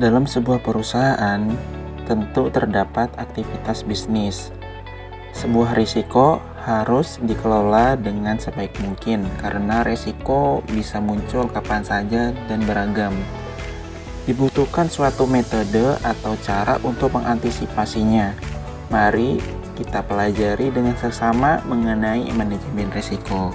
Dalam sebuah perusahaan, tentu terdapat aktivitas bisnis. Sebuah risiko harus dikelola dengan sebaik mungkin karena risiko bisa muncul kapan saja dan beragam. Dibutuhkan suatu metode atau cara untuk mengantisipasinya. Mari kita pelajari dengan seksama mengenai manajemen risiko.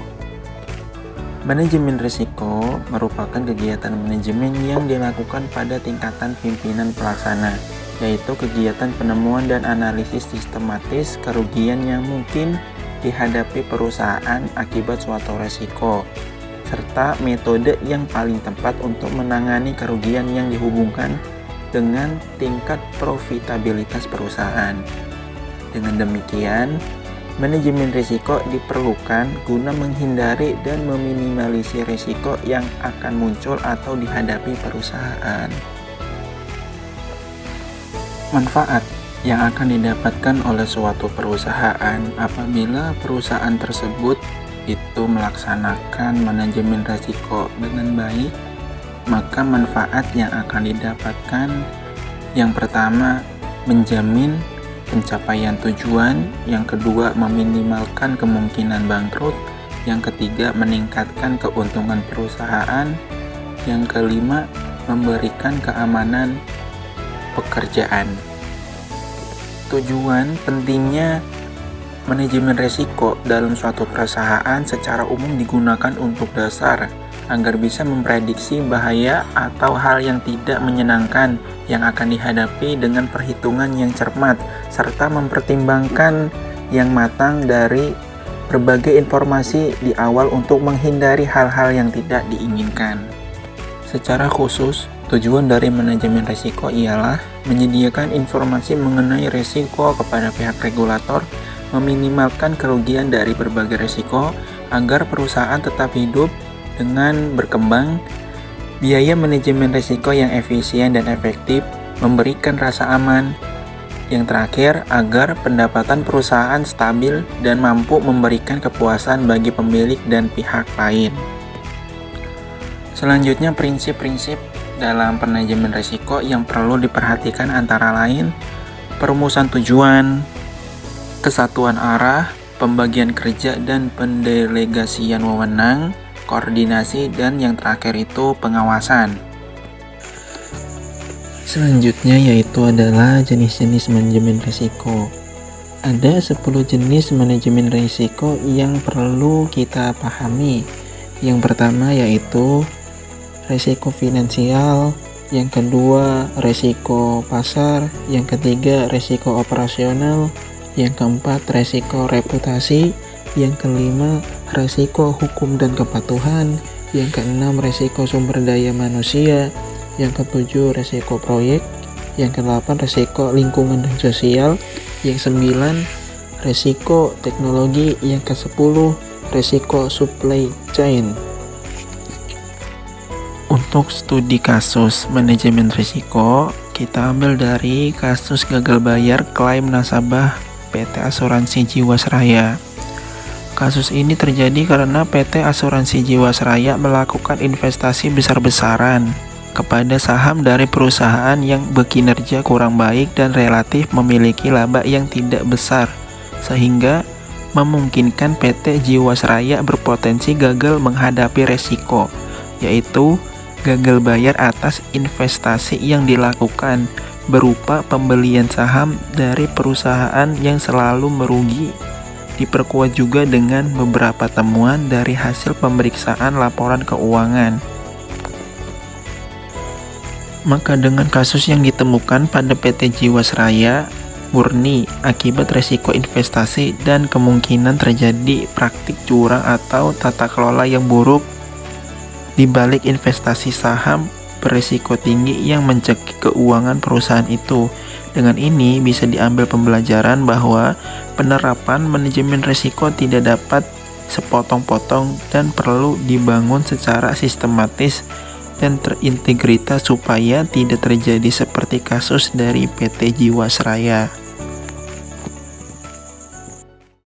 Manajemen risiko merupakan kegiatan manajemen yang dilakukan pada tingkatan pimpinan pelaksana, yaitu kegiatan penemuan dan analisis sistematis kerugian yang mungkin dihadapi perusahaan akibat suatu risiko, serta metode yang paling tepat untuk menangani kerugian yang dihubungkan dengan tingkat profitabilitas perusahaan. Dengan demikian, manajemen risiko diperlukan guna menghindari dan meminimalisir risiko yang akan muncul atau dihadapi perusahaan. Manfaat yang akan didapatkan oleh suatu perusahaan apabila perusahaan tersebut itu melaksanakan manajemen risiko dengan baik, maka manfaat yang akan didapatkan yang pertama menjamin pencapaian tujuan, yang kedua meminimalkan kemungkinan bangkrut, yang ketiga meningkatkan keuntungan perusahaan, yang kelima memberikan keamanan pekerjaan. Tujuan pentingnya manajemen risiko dalam suatu perusahaan secara umum digunakan untuk dasar agar bisa memprediksi bahaya atau hal yang tidak menyenangkan yang akan dihadapi dengan perhitungan yang cermat, serta mempertimbangkan yang matang dari berbagai informasi di awal untuk menghindari hal-hal yang tidak diinginkan. Secara khusus, tujuan dari manajemen risiko ialah menyediakan informasi mengenai risiko kepada pihak regulator, meminimalkan kerugian dari berbagai risiko agar perusahaan tetap hidup dengan berkembang, biaya manajemen risiko yang efisien dan efektif, memberikan rasa aman. Yang terakhir, agar pendapatan perusahaan stabil dan mampu memberikan kepuasan bagi pemilik dan pihak lain. Selanjutnya, prinsip-prinsip dalam manajemen risiko yang perlu diperhatikan antara lain perumusan tujuan, kesatuan arah, pembagian kerja dan pendelegasian wewenang, koordinasi, dan yang terakhir itu pengawasan. Selanjutnya yaitu adalah jenis-jenis manajemen risiko. Ada 10 jenis manajemen risiko yang perlu kita pahami. Yang pertama yaitu risiko finansial, yang kedua risiko pasar, yang ketiga risiko operasional, yang keempat risiko reputasi, yang kelima resiko hukum dan kepatuhan, yang keenam resiko sumber daya manusia, yang ketujuh resiko proyek, yang kedelapan resiko lingkungan dan sosial, yang sembilan resiko teknologi, yang ke-10 resiko supply chain. Untuk studi kasus manajemen risiko, kita ambil dari kasus gagal bayar klaim nasabah PT Asuransi Jiwasraya. Kasus ini terjadi karena PT Asuransi Jiwasraya melakukan investasi besar-besaran kepada saham dari perusahaan yang berkinerja kurang baik dan relatif memiliki laba yang tidak besar, sehingga memungkinkan PT Jiwasraya berpotensi gagal menghadapi resiko, yaitu gagal bayar atas investasi yang dilakukan berupa pembelian saham dari perusahaan yang selalu merugi. Diperkuat juga dengan beberapa temuan dari hasil pemeriksaan laporan keuangan. Maka dengan kasus yang ditemukan pada PT Jiwasraya murni akibat resiko investasi dan kemungkinan terjadi praktik curang atau tata kelola yang buruk di balik investasi saham berisiko tinggi yang mencekik keuangan perusahaan itu. Dengan ini bisa diambil pembelajaran bahwa penerapan manajemen risiko tidak dapat sepotong-potong dan perlu dibangun secara sistematis dan terintegritas supaya tidak terjadi seperti kasus dari PT Jiwasraya.